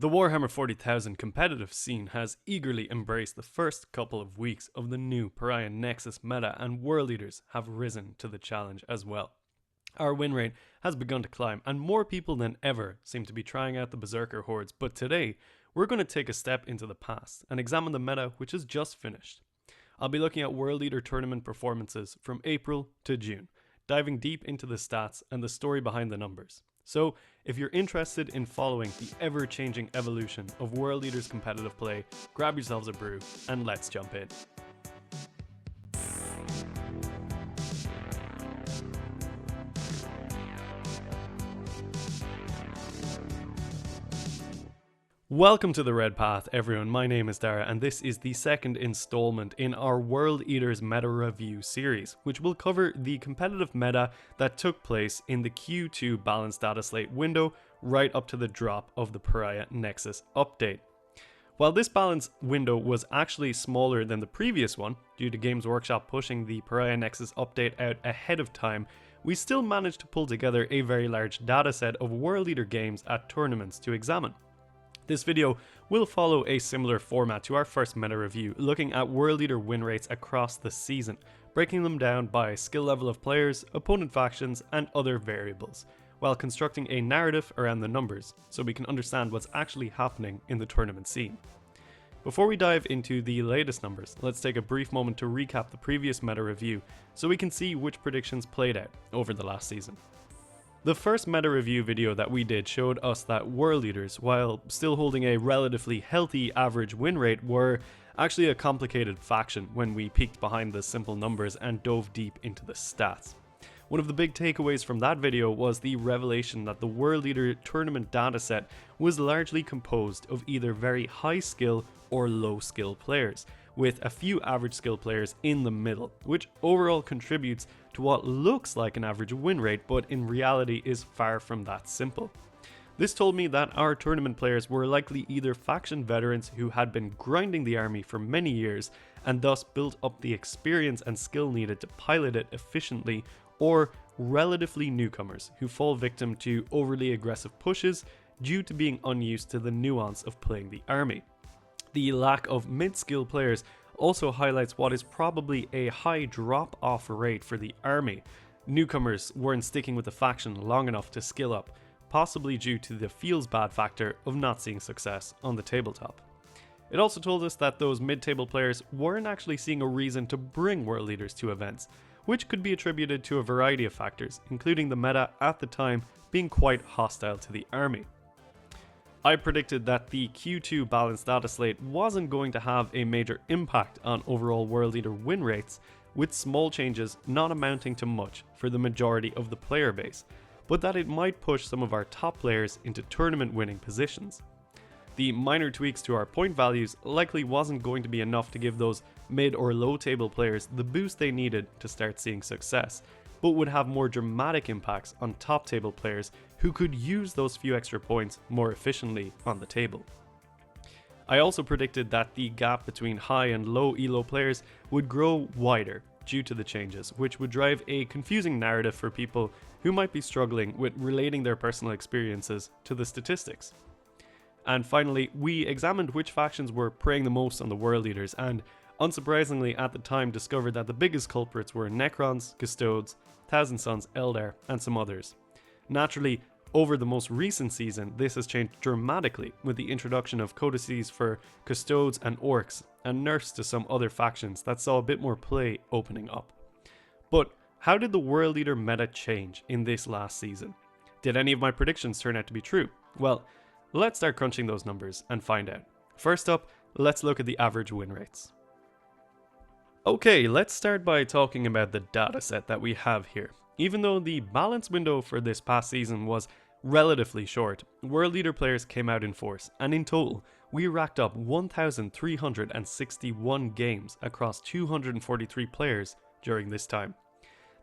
The Warhammer 40,000 competitive scene has eagerly embraced the first couple of weeks of the new Pariah Nexus meta, and World Eaters have risen to the challenge as well. Our win rate has begun to climb, and more people than ever seem to be trying out the Berserker hordes, but today we're going to take a step into the past and examine the meta which has just finished. I'll be looking at World Eater tournament performances from April to June, diving deep into the stats and the story behind the numbers. So, if you're interested in following the ever-changing evolution of World Eaters competitive play, grab yourselves a brew and let's jump in. Welcome to the Red Path, everyone. My name is Dara, and this is the second installment in our World Eaters Meta Review series, which will cover the competitive meta that took place in the Q2 balanced data slate window right up to the drop of the Pariah Nexus update. While this balance window was actually smaller than the previous one, due to Games Workshop pushing the Pariah Nexus update out ahead of time, we still managed to pull together a very large dataset of World Eater games at tournaments to examine. This video will follow a similar format to our first meta review, looking at World Eater win rates across the season, breaking them down by skill level of players, opponent factions, and other variables, while constructing a narrative around the numbers, so we can understand what's actually happening in the tournament scene. Before we dive into the latest numbers, let's take a brief moment to recap the previous meta review, so we can see which predictions played out over the last season. The first meta review video that we did showed us that World Eaters, while still holding a relatively healthy average win rate, were actually a complicated faction when we peeked behind the simple numbers and dove deep into the stats. One of the big takeaways from that video was the revelation that the World Eater tournament dataset was largely composed of either very high skill or low skill players, with a few average skill players in the middle, which overall contributes to what looks like an average win rate, but in reality is far from that simple. This told me that our tournament players were likely either faction veterans who had been grinding the army for many years and thus built up the experience and skill needed to pilot it efficiently, or relatively newcomers who fall victim to overly aggressive pushes due to being unused to the nuance of playing the army. The lack of mid-skill players also highlights what is probably a high drop-off rate for the army. Newcomers weren't sticking with the faction long enough to skill up, possibly due to the feels bad factor of not seeing success on the tabletop. It also told us that those mid-table players weren't actually seeing a reason to bring World Eaters to events, which could be attributed to a variety of factors, including the meta at the time being quite hostile to the army. I predicted that the Q2 balanced data slate wasn't going to have a major impact on overall World Eater win rates, with small changes not amounting to much for the majority of the player base, but that it might push some of our top players into tournament winning positions. The minor tweaks to our point values likely wasn't going to be enough to give those mid or low table players the boost they needed to start seeing success, but would have more dramatic impacts on top table players who could use those few extra points more efficiently on the table. I also predicted that the gap between high and low elo players would grow wider due to the changes, which would drive a confusing narrative for people who might be struggling with relating their personal experiences to the statistics. And finally, we examined which factions were preying the most on the World Eaters, and unsurprisingly at the time discovered that the biggest culprits were Necrons, Custodes, Thousand Sons, Eldar, and some others. Naturally, over the most recent season, this has changed dramatically with the introduction of codices for Custodes and Orcs, and nerfs to some other factions that saw a bit more play opening up. But how did the World Eater meta change in this last season? Did any of my predictions turn out to be true? Well, let's start crunching those numbers and find out. First up, let's look at the average win rates. Okay, let's start by talking about the dataset that we have here. Even though the balance window for this past season was relatively short, World Eater players came out in force, and in total, we racked up 1,361 games across 243 players during this time.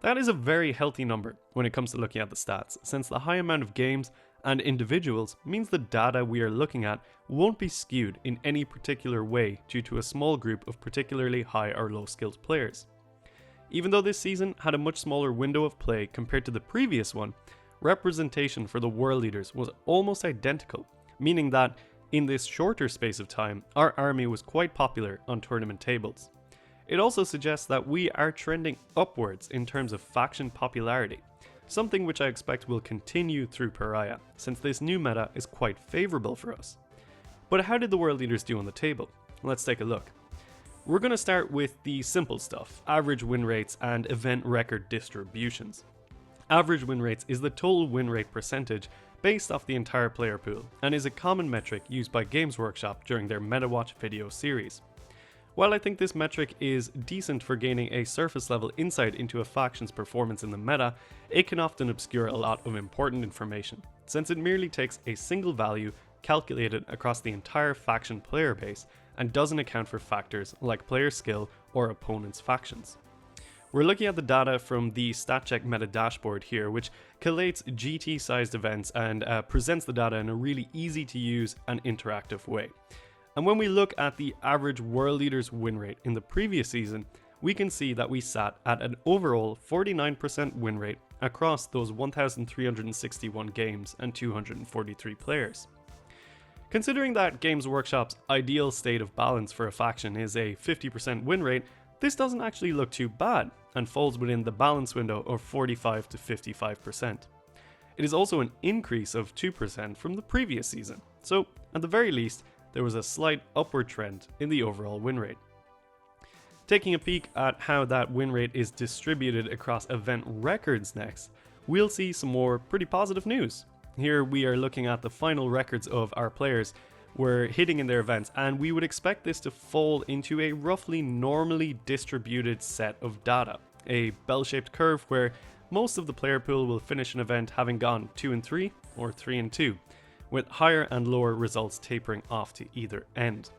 That is a very healthy number when it comes to looking at the stats, since the high amount of games and individuals means the data we are looking at won't be skewed in any particular way due to a small group of particularly high or low skilled players. Even though this season had a much smaller window of play compared to the previous one, representation for the World Eaters was almost identical, meaning that In this shorter space of time, our army was quite popular on tournament tables. It also suggests that we are trending upwards in terms of faction popularity, something which I expect will continue through Pariah, since this new meta is quite favourable for us. But how did the world leaders do on the table? Let's take a look. We're going to start with the simple stuff, average win rates and event record distributions. Average win rates is the total win rate percentage based off the entire player pool, and is a common metric used by Games Workshop during their MetaWatch video series. While I think this metric is decent for gaining a surface level insight into a faction's performance in the meta, it can often obscure a lot of important information, since it merely takes a single value calculated across the entire faction player base and doesn't account for factors like player skill or opponents' factions. We're looking at the data from the StatCheck meta dashboard here, which collates GT-sized events and presents the data in a really easy to use and interactive way. And when we look at the average world leaders win rate in the previous season, we can see that we sat at an overall 49% win rate across those 1,361 games and 243 players. Considering that Games Workshop's ideal state of balance for a faction is a 50% win rate, this doesn't actually look too bad and falls within the balance window of 45 to 55%. It is also an increase of 2% from the previous season, so at the very least, there was a slight upward trend in the overall win rate. Taking a peek at how that win rate is distributed across event records next, we'll see some more pretty positive news. Here we are looking at the final records of our players were hitting in their events, and we would expect this to fall into a roughly normally distributed set of data, a bell-shaped curve where most of the player pool will finish an event having gone 2 and 3 or 3 and 2, with higher and lower results tapering off to either end.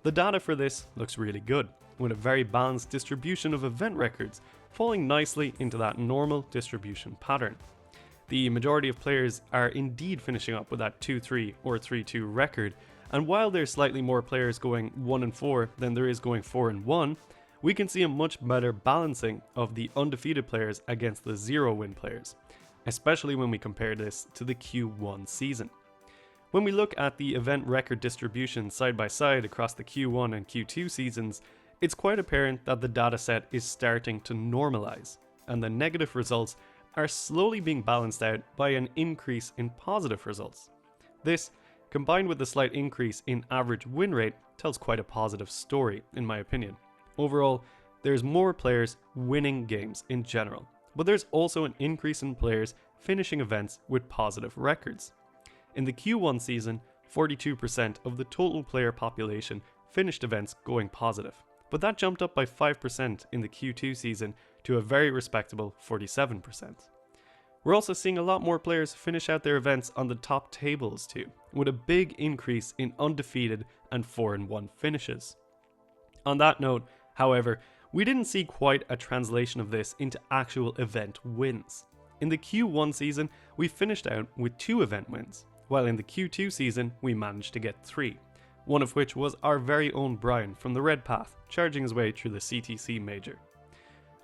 The data for this looks really good, with a very balanced distribution of event records falling nicely into that normal distribution pattern. The majority of players are indeed finishing up with that 2-3 or 3-2 record, and while there's slightly more players going 1 and 4 than there is going 4 and 1, we can see a much better balancing of the undefeated players against the 0-win players, especially when we compare this to the Q1 season. When we look at the event record distribution side by side across the Q1 and Q2 seasons, it's quite apparent that the dataset is starting to normalize, and the negative results are slowly being balanced out by an increase in positive results. This, combined with the slight increase in average win rate, tells quite a positive story, in my opinion. Overall, there's more players winning games in general, but there's also an increase in players finishing events with positive records. In the Q1 season, 42% of the total player population finished events going positive, but that jumped up by 5% in the Q2 season to a very respectable 47%. We're also seeing a lot more players finish out their events on the top tables too, with a big increase in undefeated and 4 and 1 finishes. On that note, however, we didn't see quite a translation of this into actual event wins. In the Q1 season, we finished out with 2 event wins, while in the Q2 season we managed to get 3, one of which was our very own Brian from the Red Path, charging his way through the CTC Major.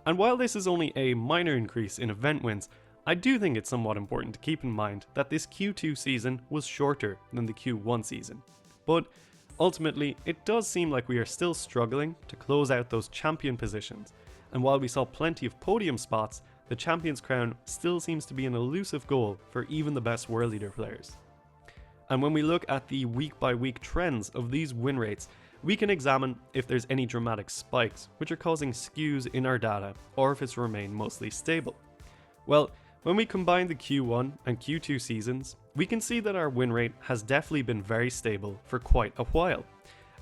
And while this is only a minor increase in event wins, I do think it's somewhat important to keep in mind that this Q2 season was shorter than the Q1 season. But ultimately, it does seem like we are still struggling to close out those champion positions, and while we saw plenty of podium spots, the champion's crown still seems to be an elusive goal for even the best world leader players. And when we look at the week by week trends of these win rates, we can examine if there's any dramatic spikes which are causing skews in our data, or if it's remained mostly stable. Well, when we combine the Q1 and Q2 seasons, we can see that our win rate has definitely been very stable for quite a while,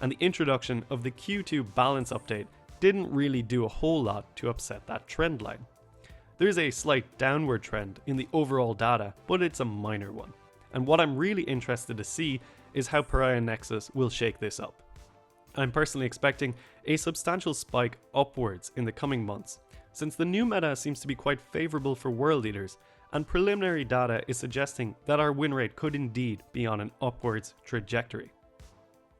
and the introduction of the Q2 balance update didn't really do a whole lot to upset that trend line. There's a slight downward trend in the overall data, but it's a minor one, and what I'm really interested to see is how Pariah Nexus will shake this up. I'm personally expecting a substantial spike upwards in the coming months, since the new meta seems to be quite favourable for world leaders, and preliminary data is suggesting that our win rate could indeed be on an upwards trajectory.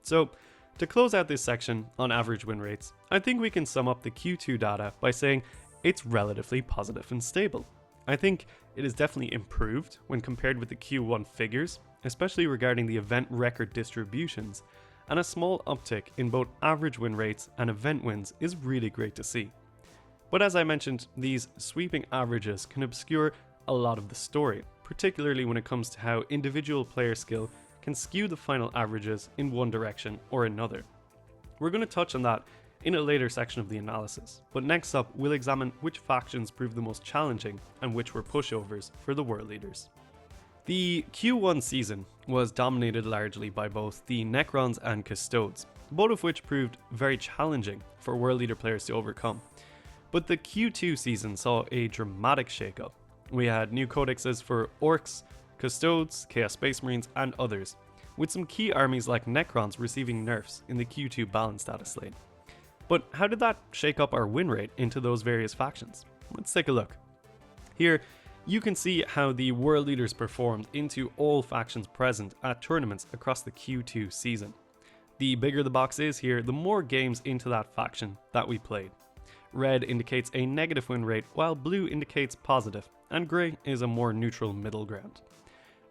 So, to close out this section on average win rates, I think we can sum up the Q2 data by saying it's relatively positive and stable. I think it is definitely improved when compared with the Q1 figures, especially regarding the event record distributions, and a small uptick in both average win rates and event wins is really great to see. But as I mentioned, these sweeping averages can obscure a lot of the story, particularly when it comes to how individual player skill can skew the final averages in one direction or another. We're going to touch on that in a later section of the analysis, but next up we'll examine which factions proved the most challenging and which were pushovers for the world leaders. The Q1 season was dominated largely by both the Necrons and Custodes, both of which proved very challenging for world leader players to overcome. But the Q2 season saw a dramatic shakeup. We had new codexes for Orcs, Custodes, Chaos Space Marines, and others, with some key armies like Necrons receiving nerfs in the Q2 balance data slate. But how did that shake up our win rate into those various factions? Let's take a look. Here, you can see how the world leaders performed into all factions present at tournaments across the Q2 season. The bigger the box is here, the more games into that faction that we played. Red indicates a negative win rate, while blue indicates positive, and grey is a more neutral middle ground.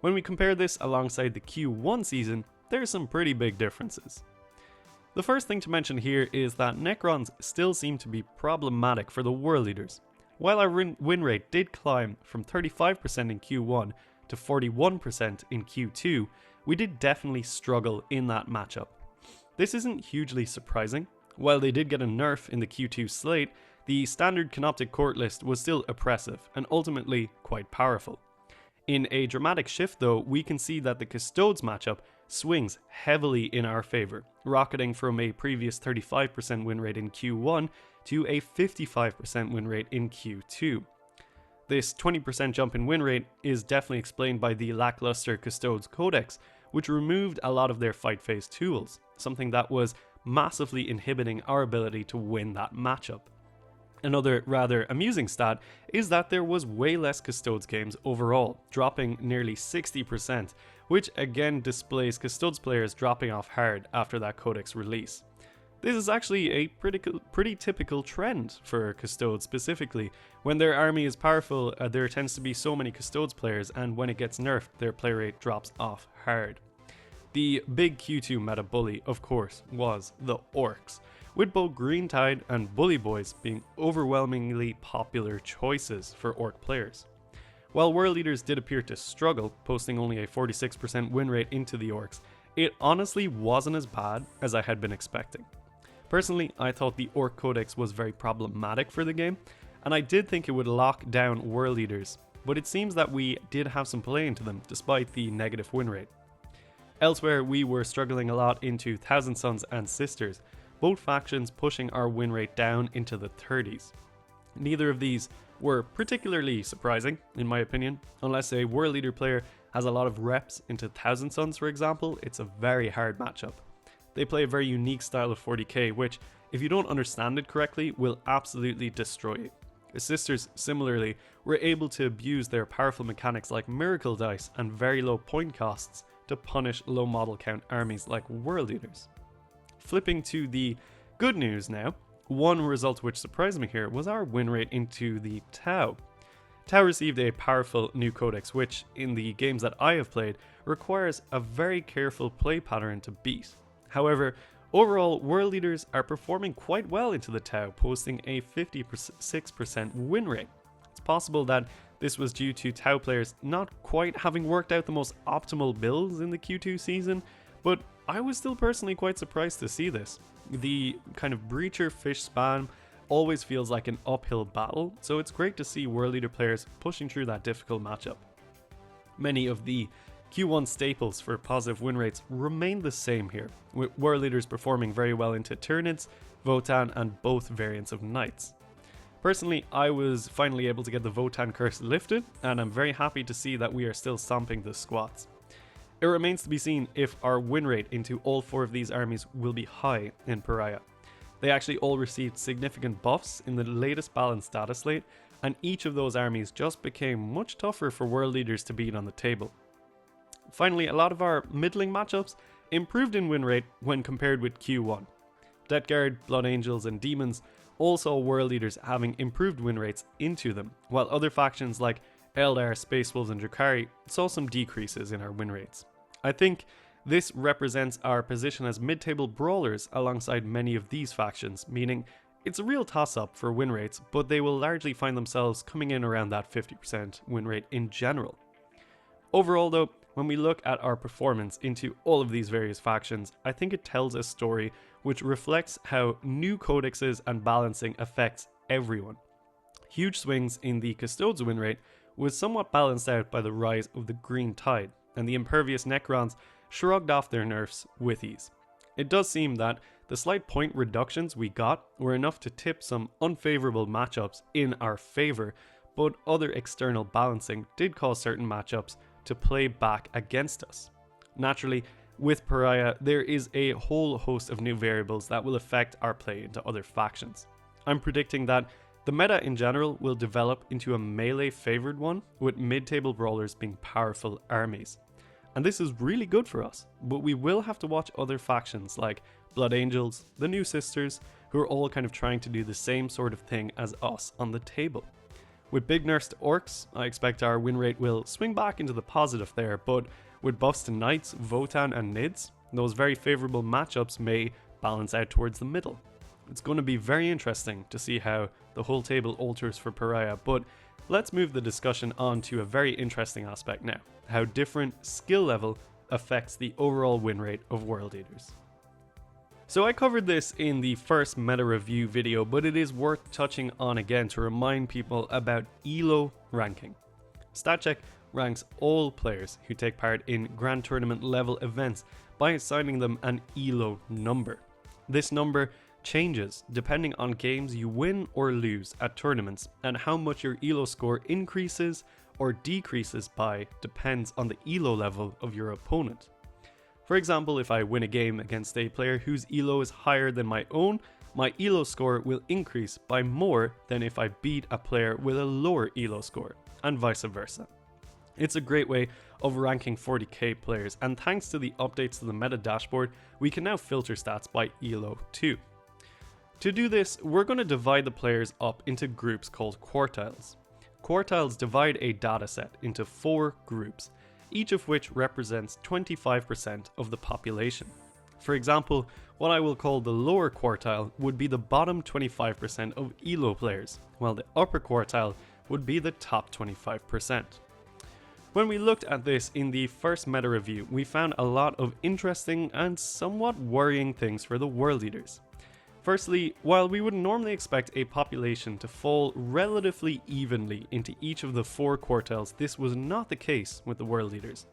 When we compare this alongside the Q1 season, there are some pretty big differences. The first thing to mention here is that Necrons still seem to be problematic for the world leaders. While our win rate did climb from 35% in Q1 to 41% in Q2, we did definitely struggle in that matchup. This isn't hugely surprising. While they did get a nerf in the Q2 slate, the standard Canoptic Court list was still oppressive and ultimately quite powerful. In a dramatic shift though, we can see that the Custodes matchup swings heavily in our favour, rocketing from a previous 35% win rate in Q1 to a 55% win rate in Q2. This 20% jump in win rate is definitely explained by the lackluster Custodes Codex, which removed a lot of their fight phase tools, something that was massively inhibiting our ability to win that matchup. Another rather amusing stat is that there was way less Custodes games overall, dropping nearly 60%, which again displays Custodes players dropping off hard after that codex release. This is actually a pretty typical trend for Custodes specifically. When their army is powerful, there tends to be so many Custodes players, and when it gets nerfed, their play rate drops off hard. The big Q2 meta bully, of course, was the Orcs, with both Green Tide and Bully Boys being overwhelmingly popular choices for Orc players. While world leaders did appear to struggle, posting only a 46% win rate into the Orcs, it honestly wasn't as bad as I had been expecting. Personally, I thought the Orc Codex was very problematic for the game, and I did think it would lock down world leaders, but it seems that we did have some play into them despite the negative win rate. Elsewhere, we were struggling a lot into Thousand Sons and Sisters, both factions pushing our win rate down into the 30s. Neither of these were particularly surprising, in my opinion. Unless a world leader player has a lot of reps into Thousand Sons, for example, it's a very hard matchup. They play a very unique style of 40k, which, if you don't understand it correctly, will absolutely destroy you. The Sisters, similarly, were able to abuse their powerful mechanics like Miracle Dice and very low point costs to punish low model count armies like world leaders. Flipping to the good news now, one result which surprised me here was our win rate into the Tau. Tau received a powerful new codex which, in the games that I have played, requires a very careful play pattern to beat. However, overall, world leaders are performing quite well into the Tau, posting a 56% win rate. It's possible that this was due to Tau players not quite having worked out the most optimal builds in the Q2 season, but I was still personally quite surprised to see this. The kind of Breacher fish spam always feels like an uphill battle, so it's great to see world leader players pushing through that difficult matchup. Many of the Q1 staples for positive win rates remain the same here, with world leaders performing very well into Tyranids, Votann, and both variants of Knights. Personally, I was finally able to get the Votann curse lifted, and I'm very happy to see that we are still stomping the squats. It remains to be seen if our win rate into all four of these armies will be high in Pariah. They actually all received significant buffs in the latest balanced data slate, and each of those armies just became much tougher for world leaders to beat on the table. Finally, a lot of our middling matchups improved in win rate when compared with Q1. Death Guard, Blood Angels, and Demons all saw world leaders having improved win rates into them, while other factions like Eldar, Space Wolves, and Drukhari saw some decreases in our win rates. I think this represents our position as mid-table brawlers alongside many of these factions, meaning it's a real toss-up for win rates, but they will largely find themselves coming in around that 50% win rate in general. Overall though, when we look at our performance into all of these various factions, I think it tells a story which reflects how new codexes and balancing affects everyone. Huge swings in the Custodes win rate was somewhat balanced out by the rise of the Green Tide, and the Impervious Necrons shrugged off their nerfs with ease. It does seem that the slight point reductions we got were enough to tip some unfavourable matchups in our favour, but other external balancing did cause certain matchups to play back against us. Naturally, with Pariah, there is a whole host of new variables that will affect our play into other factions. I'm predicting that the meta in general will develop into a melee favoured one, with mid-table brawlers being powerful armies. And this is really good for us, but we will have to watch other factions like Blood Angels, the New Sisters, who are all kind of trying to do the same sort of thing as us on the table. With big nerfs to orcs, I expect our win rate will swing back into the positive there, but with buffs to knights, Votann and Nids, those very favourable matchups may balance out towards the middle. It's going to be very interesting to see how the whole table alters for Pariah, but let's move the discussion on to a very interesting aspect now, how different skill level affects the overall win rate of World Eaters. So I covered this in the first meta review video, but it is worth touching on again to remind people about ELO ranking. StatCheck ranks all players who take part in Grand Tournament level events by assigning them an ELO number. This number changes depending on games you win or lose at tournaments, and how much your ELO score increases or decreases by depends on the ELO level of your opponent. For example, if I win a game against a player whose ELO is higher than my own, my ELO score will increase by more than if I beat a player with a lower ELO score, and vice versa. It's a great way of ranking 40k players, and thanks to the updates to the meta dashboard, we can now filter stats by ELO too. To do this, we're going to divide the players up into groups called quartiles. Quartiles divide a dataset into 4 groups, each of which represents 25% of the population. For example, what I will call the lower quartile would be the bottom 25% of ELO players, while the upper quartile would be the top 25%. When we looked at this in the first meta review, we found a lot of interesting and somewhat worrying things for the World Eaters. Firstly, while we would normally expect a population to fall relatively evenly into each of the 4 quartiles, this was not the case with the World Eaters.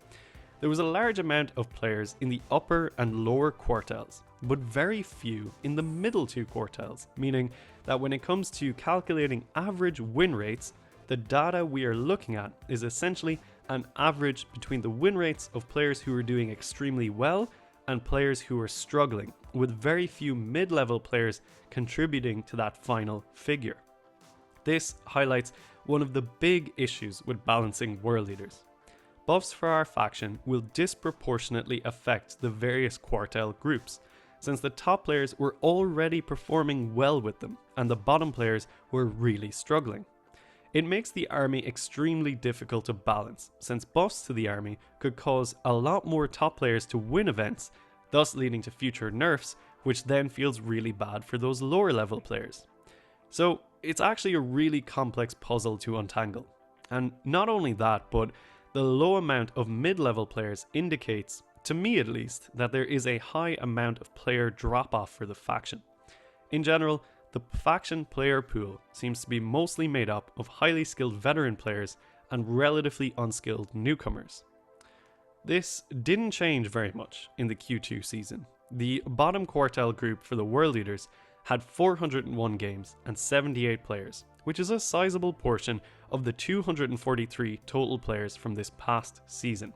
There was a large amount of players in the upper and lower quartiles, but very few in the middle 2 quartiles, meaning that when it comes to calculating average win rates, the data we are looking at is essentially an average between the win rates of players who are doing extremely well and players who are struggling, with very few mid-level players contributing to that final figure. This highlights one of the big issues with balancing World Eaters. Buffs for our faction will disproportionately affect the various quartile groups, since the top players were already performing well with them, and the bottom players were really struggling. It makes the army extremely difficult to balance, since buffs to the army could cause a lot more top players to win events, thus leading to future nerfs, which then feels really bad for those lower level players. So it's actually a really complex puzzle to untangle. And not only that, but the low amount of mid-level players indicates, to me at least, that there is a high amount of player drop-off for the faction. In general, the faction player pool seems to be mostly made up of highly skilled veteran players and relatively unskilled newcomers. This didn't change very much in the Q2 season. The bottom quartile group for the World Eaters had 401 games and 78 players, which is a sizable portion of the 243 total players from this past season.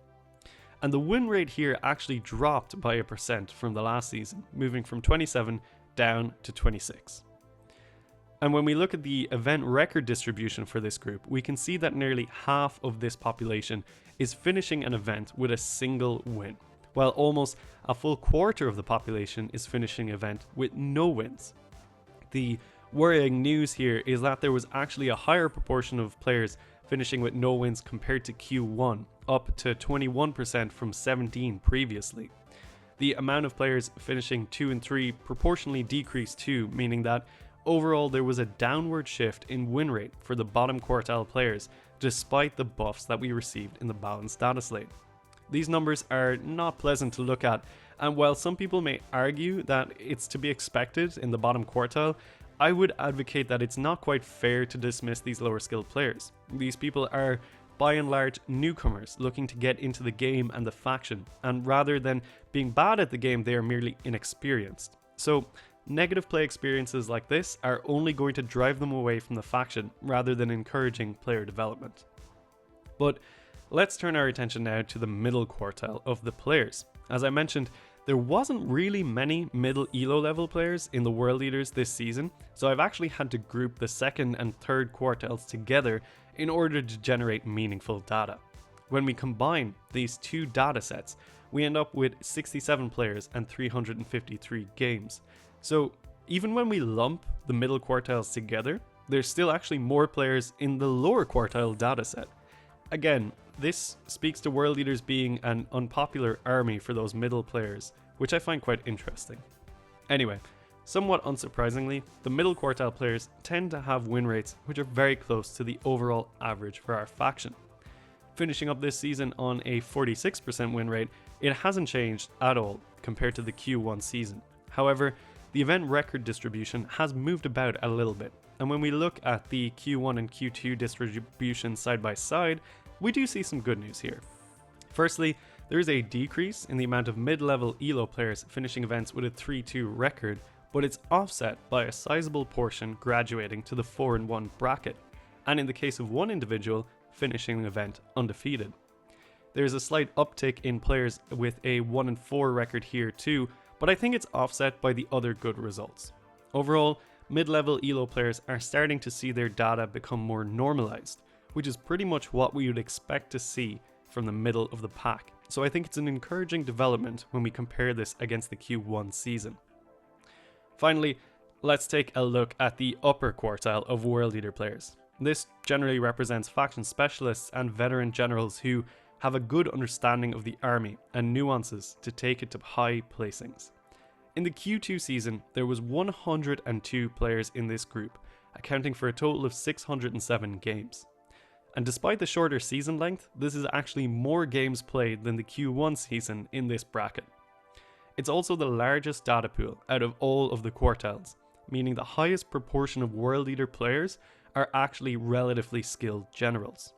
And the win rate here actually dropped by 1% from the last season, moving from 27 down to 26. And when we look at the event record distribution for this group, we can see that nearly half of this population is finishing an event with a single win, while almost a full quarter of the population is finishing an event with no wins. The worrying news here is that there was actually a higher proportion of players finishing with no wins compared to Q1, up to 21% from 17 previously. The amount of players finishing 2 and 3 proportionally decreased too, meaning that overall there was a downward shift in win rate for the bottom quartile players, despite the buffs that we received in the balanced data slate. These numbers are not pleasant to look at, and while some people may argue that it's to be expected in the bottom quartile, I would advocate that it's not quite fair to dismiss these lower skilled players. These people are by and large newcomers looking to get into the game and the faction, and rather than being bad at the game, they are merely inexperienced. So negative play experiences like this are only going to drive them away from the faction rather than encouraging player development. But let's turn our attention now to the middle quartile of the players. As I mentioned, there wasn't really many middle elo level players in the World Eaters this season, so I've actually had to group the second and third quartiles together in order to generate meaningful data. When we combine these two data sets, we end up with 67 players and 353 games. So even when we lump the middle quartiles together, there's still actually more players in the lower quartile dataset. Again, this speaks to World Eaters being an unpopular army for those middle players, which I find quite interesting. Anyway, somewhat unsurprisingly, the middle quartile players tend to have win rates which are very close to the overall average for our faction. Finishing up this season on a 46% win rate, it hasn't changed at all compared to the Q1 season. However, the event record distribution has moved about a little bit, and when we look at the Q1 and Q2 distribution side by side, we do see some good news here. Firstly, there is a decrease in the amount of mid-level ELO players finishing events with a 3-2 record, but it's offset by a sizable portion graduating to the 4-1 bracket, and in the case of one individual, finishing an event undefeated. There is a slight uptick in players with a 1-4 record here too, but I think it's offset by the other good results. Overall, mid-level ELO players are starting to see their data become more normalized, which is pretty much what we would expect to see from the middle of the pack. So I think it's an encouraging development when we compare this against the Q1 season. Finally, let's take a look at the upper quartile of World Eater players. This generally represents faction specialists and veteran generals who have a good understanding of the army and nuances to take it to high placings. In the Q2 season, there was 102 players in this group, accounting for a total of 607 games. And despite the shorter season length, this is actually more games played than the Q1 season in this bracket. It's also the largest data pool out of all of the quartiles, meaning the highest proportion of World Eater players are actually relatively skilled generals.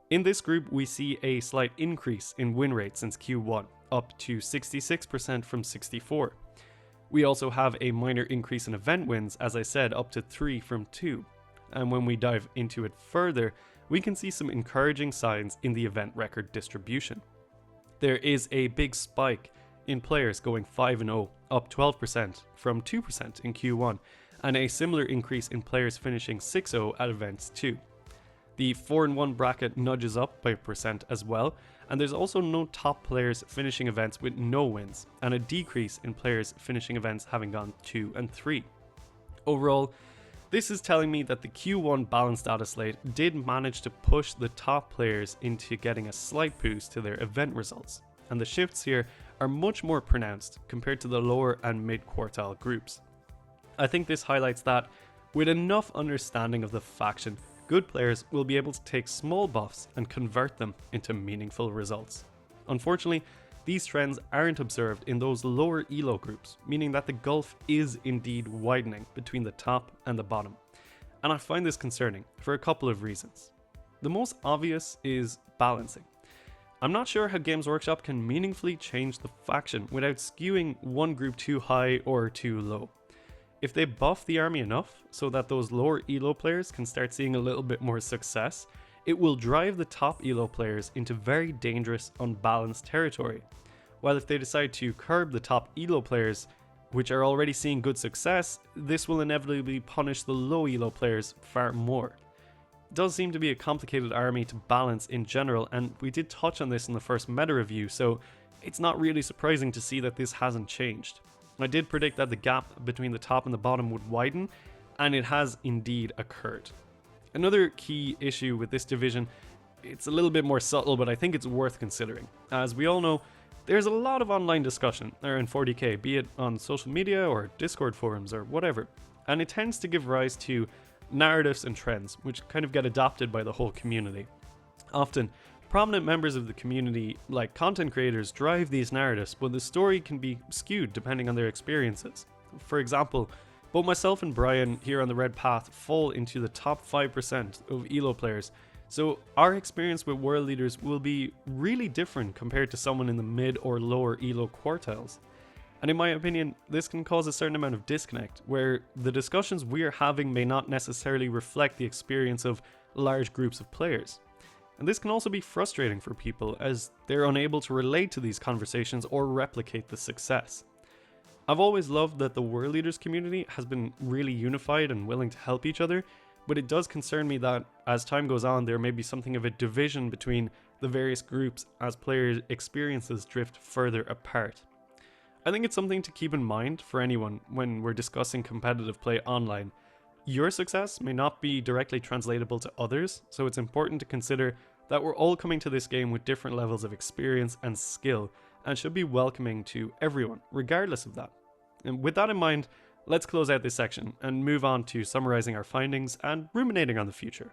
In this group, we see a slight increase in win rate since Q1, up to 66% from 64%. We also have a minor increase in event wins, as I said, up to 3 from 2. And when we dive into it further, we can see some encouraging signs in the event record distribution. There is a big spike in players going 5-0, up 12% from 2% in Q1, and a similar increase in players finishing 6-0 at events too. The 4-1 bracket nudges up by a percent as well, and there's also no top players finishing events with no wins, and a decrease in players finishing events having gone 2 and 3. Overall, this is telling me that the Q1 balanced data slate did manage to push the top players into getting a slight boost to their event results, and the shifts here are much more pronounced compared to the lower and mid quartile groups. I think this highlights that, with enough understanding of the faction, good players will be able to take small buffs and convert them into meaningful results. Unfortunately, these trends aren't observed in those lower ELO groups, meaning that the gulf is indeed widening between the top and the bottom. And I find this concerning for a couple of reasons. The most obvious is balancing. I'm not sure how Games Workshop can meaningfully change the faction without skewing one group too high or too low. If they buff the army enough so that those lower ELO players can start seeing a little bit more success, it will drive the top ELO players into very dangerous, unbalanced territory. While if they decide to curb the top ELO players, which are already seeing good success, this will inevitably punish the low ELO players far more. It does seem to be a complicated army to balance in general, and we did touch on this in the first meta review, so it's not really surprising to see that this hasn't changed. I did predict that the gap between the top and the bottom would widen, and it has indeed occurred. Another key issue with this division, it's a little bit more subtle, but I think it's worth considering. As we all know, there's a lot of online discussion around 40k, be it on social media or Discord forums or whatever, and it tends to give rise to narratives and trends which kind of get adopted by the whole community. Often, prominent members of the community, like content creators, drive these narratives, but the story can be skewed depending on their experiences. For example, both myself and Brian here on the Red Path fall into the top 5% of ELO players, so our experience with world leaders will be really different compared to someone in the mid or lower ELO quartiles. And in my opinion, this can cause a certain amount of disconnect, where the discussions we are having may not necessarily reflect the experience of large groups of players. And this can also be frustrating for people, as they're unable to relate to these conversations or replicate the success. I've always loved that the World Leaders community has been really unified and willing to help each other, but it does concern me that as time goes on, there may be something of a division between the various groups as players' experiences drift further apart. I think it's something to keep in mind for anyone when we're discussing competitive play online. Your success may not be directly translatable to others, so it's important to consider that we're all coming to this game with different levels of experience and skill, and should be welcoming to everyone, regardless of that. And with that in mind, let's close out this section and move on to summarizing our findings and ruminating on the future.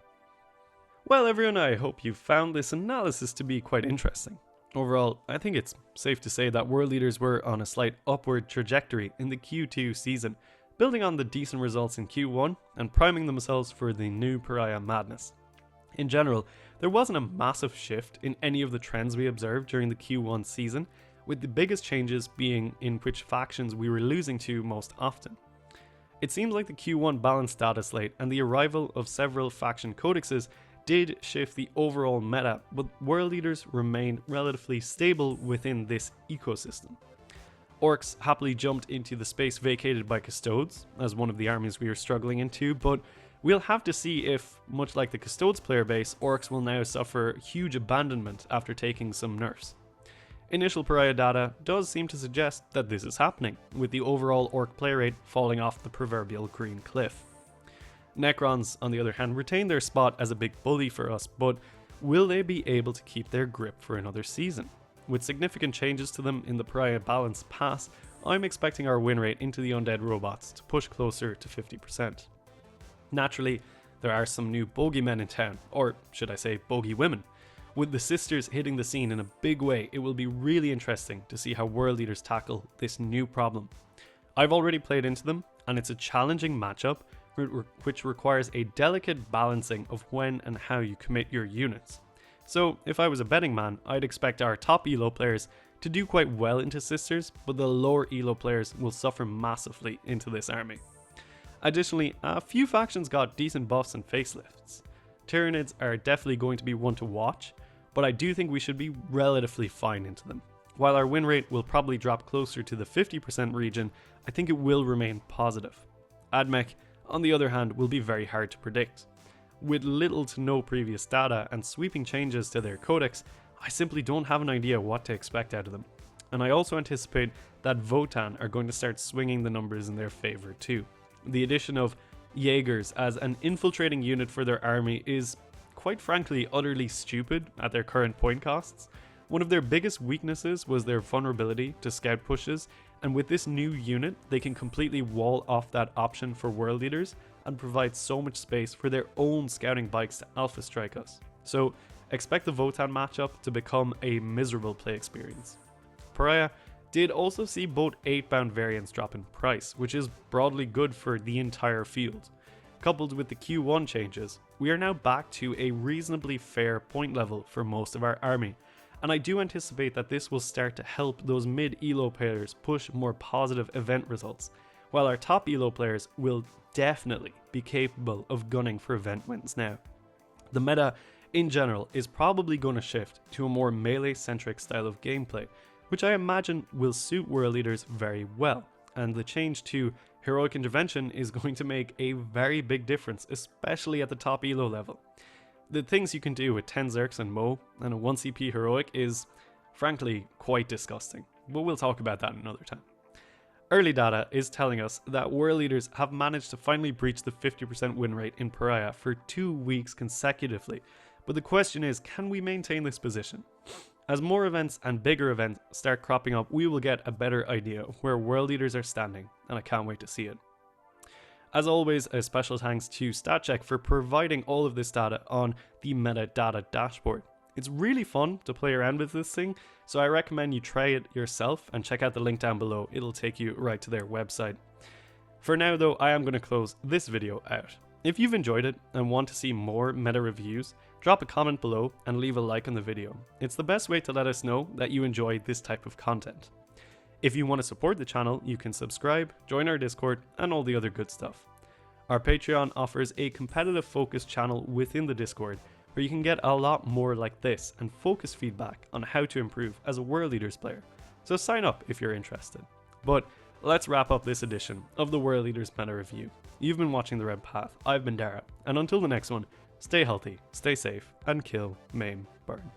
Well everyone, I hope you found this analysis to be quite interesting. Overall, I think it's safe to say that World Leaders were on a slight upward trajectory in the Q2 season, building on the decent results in Q1 and priming themselves for the new Pariah madness. In general, there wasn't a massive shift in any of the trends we observed during the Q1 season, with the biggest changes being in which factions we were losing to most often. It seems like the Q1 balanced data slate and the arrival of several faction codexes did shift the overall meta, but World Leaders remained relatively stable within this ecosystem. Orcs happily jumped into the space vacated by Custodes, as one of the armies we were struggling into, but we'll have to see if, much like the Custodes player base, Orcs will now suffer huge abandonment after taking some nerfs. Initial Pariah data does seem to suggest that this is happening, with the overall Orc play rate falling off the proverbial green cliff. Necrons, on the other hand, retain their spot as a big bully for us, but will they be able to keep their grip for another season? With significant changes to them in the Pariah Balance Pass, I'm expecting our win rate into the undead robots to push closer to 50%. Naturally, there are some new bogeymen in town, or should I say bogey women. With the sisters hitting the scene in a big way, it will be really interesting to see how World Leaders tackle this new problem. I've already played into them, and it's a challenging matchup which requires a delicate balancing of when and how you commit your units. So if I was a betting man, I'd expect our top ELO players to do quite well into Sisters, but the lower ELO players will suffer massively into this army. Additionally, a few factions got decent buffs and facelifts. Tyranids are definitely going to be one to watch, but I do think we should be relatively fine into them. While our win rate will probably drop closer to the 50% region, I think it will remain positive. Admech, on the other hand, will be very hard to predict. With little to no previous data and sweeping changes to their codex, I simply don't have an idea what to expect out of them. And I also anticipate that Votann are going to start swinging the numbers in their favor too. The addition of Jaegers as an infiltrating unit for their army is, quite frankly, utterly stupid at their current point costs. One of their biggest weaknesses was their vulnerability to scout pushes, and with this new unit, they can completely wall off that option for World Leaders and provide so much space for their own scouting bikes to alpha strike us. So expect the Votann matchup to become a miserable play experience. Pariah did also see both 8-bound variants drop in price, which is broadly good for the entire field. Coupled with the Q1 changes, we are now back to a reasonably fair point level for most of our army, and I do anticipate that this will start to help those mid-ELO players push more positive event results, while our top ELO players will definitely be capable of gunning for event wins now. The meta, in general, is probably going to shift to a more melee-centric style of gameplay, which I imagine will suit World Leaders very well, and the change to Heroic Intervention is going to make a very big difference, especially at the top ELO level. The things you can do with 10 Zerks and Mo and a 1 CP Heroic is, frankly, quite disgusting, but we'll talk about that another time. Early data is telling us that World Eaters have managed to finally breach the 50% win rate in Pariah for 2 weeks consecutively, but the question is, can we maintain this position? As more events and bigger events start cropping up, we will get a better idea of where World Eaters are standing, and I can't wait to see it. As always, a special thanks to StatCheck for providing all of this data on the metadata dashboard. It's really fun to play around with this thing, so I recommend you try it yourself and check out the link down below. It'll take you right to their website. For now though, I am going to close this video out. If you've enjoyed it and want to see more meta reviews, drop a comment below and leave a like on the video. It's the best way to let us know that you enjoy this type of content. If you want to support the channel, you can subscribe, join our Discord, and all the other good stuff. Our Patreon offers a competitive focused channel within the Discord, where you can get a lot more like this and focus feedback on how to improve as a World Eaters player. So sign up if you're interested. But let's wrap up this edition of the World Eaters Meta Review. You've been watching The Red Path, I've been Dara, and until the next one, stay healthy, stay safe, and kill, maim, burn.